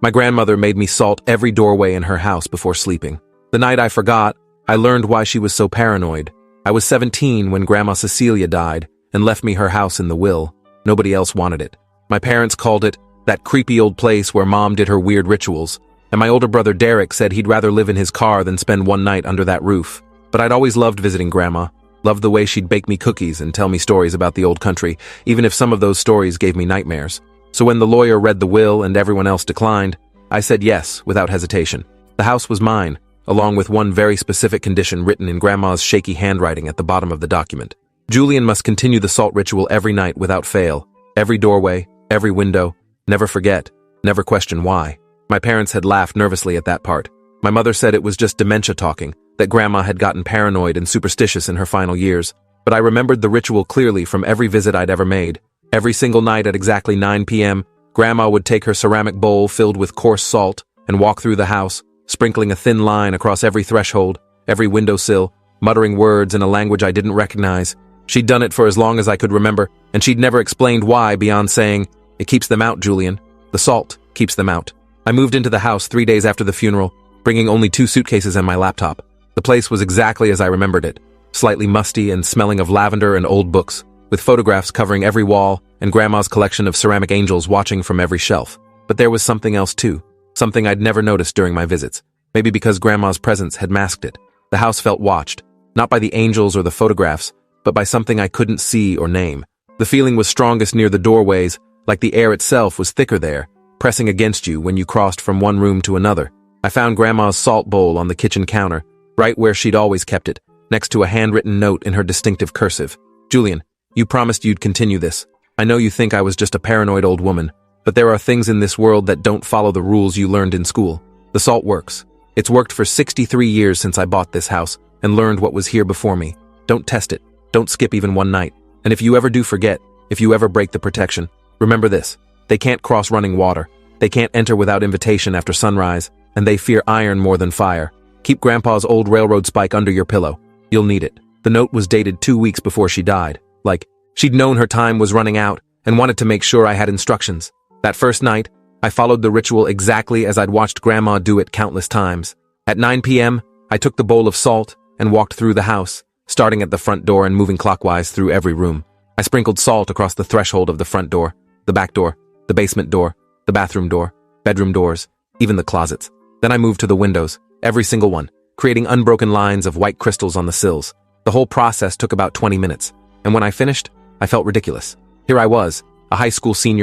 My grandmother made me salt every doorway in her house before sleeping. The night I forgot, I learned why she was so paranoid. I was 17 when Grandma Cecilia died and left me her house in the will. Nobody else wanted it. My parents called it that creepy old place where Mom did her weird rituals, and my older brother Derek said he'd rather live in his car than spend one night under that roof. But I'd always loved visiting Grandma, loved the way she'd bake me cookies and tell me stories about the old country, even if some of those stories gave me nightmares. So when the lawyer read the will and everyone else declined, I said yes without hesitation. The house was mine, along with one very specific condition written in Grandma's shaky handwriting at the bottom of the document. Julian must continue the salt ritual every night without fail. Every doorway, every window, never forget, never question why. My parents had laughed nervously at that part. My mother said it was just dementia talking, that Grandma had gotten paranoid and superstitious in her final years. But I remembered the ritual clearly from every visit I'd ever made. Every single night at exactly 9 p.m., Grandma would take her ceramic bowl filled with coarse salt and walk through the house, sprinkling a thin line across every threshold, every windowsill, muttering words in a language I didn't recognize. She'd done it for as long as I could remember, and she'd never explained why beyond saying, "It keeps them out, Julian. The salt keeps them out." I moved into the house 3 days after the funeral, bringing only 2 suitcases and my laptop. The place was exactly as I remembered it, slightly musty and smelling of lavender and old books, with photographs covering every wall and Grandma's collection of ceramic angels watching from every shelf. But there was something else too, something I'd never noticed during my visits, maybe because Grandma's presence had masked it. The house felt watched, not by the angels or the photographs, but by something I couldn't see or name. The feeling was strongest near the doorways, like the air itself was thicker there, pressing against you when you crossed from one room to another. I found Grandma's salt bowl on the kitchen counter, right where she'd always kept it, next to a handwritten note in her distinctive cursive. "Julian, you promised you'd continue this. I know you think I was just a paranoid old woman, but there are things in this world that don't follow the rules you learned in school. The salt works. It's worked for 63 years since I bought this house and learned what was here before me. Don't test it. Don't skip even one night. And if you ever do forget, if you ever break the protection, remember this. They can't cross running water. They can't enter without invitation after sunrise, and they fear iron more than fire. Keep Grandpa's old railroad spike under your pillow. You'll need it." The note was dated 2 weeks before she died. Like, she'd known her time was running out and wanted to make sure I had instructions. That first night, I followed the ritual exactly as I'd watched Grandma do it countless times. At 9 p.m., I took the bowl of salt and walked through the house, starting at the front door and moving clockwise through every room. I sprinkled salt across the threshold of the front door, the back door, the basement door, the bathroom door, bedroom doors, even the closets. Then I moved to the windows, every single one, creating unbroken lines of white crystals on the sills. The whole process took about 20 minutes, and when I finished, I felt ridiculous. Here I was, a high school senior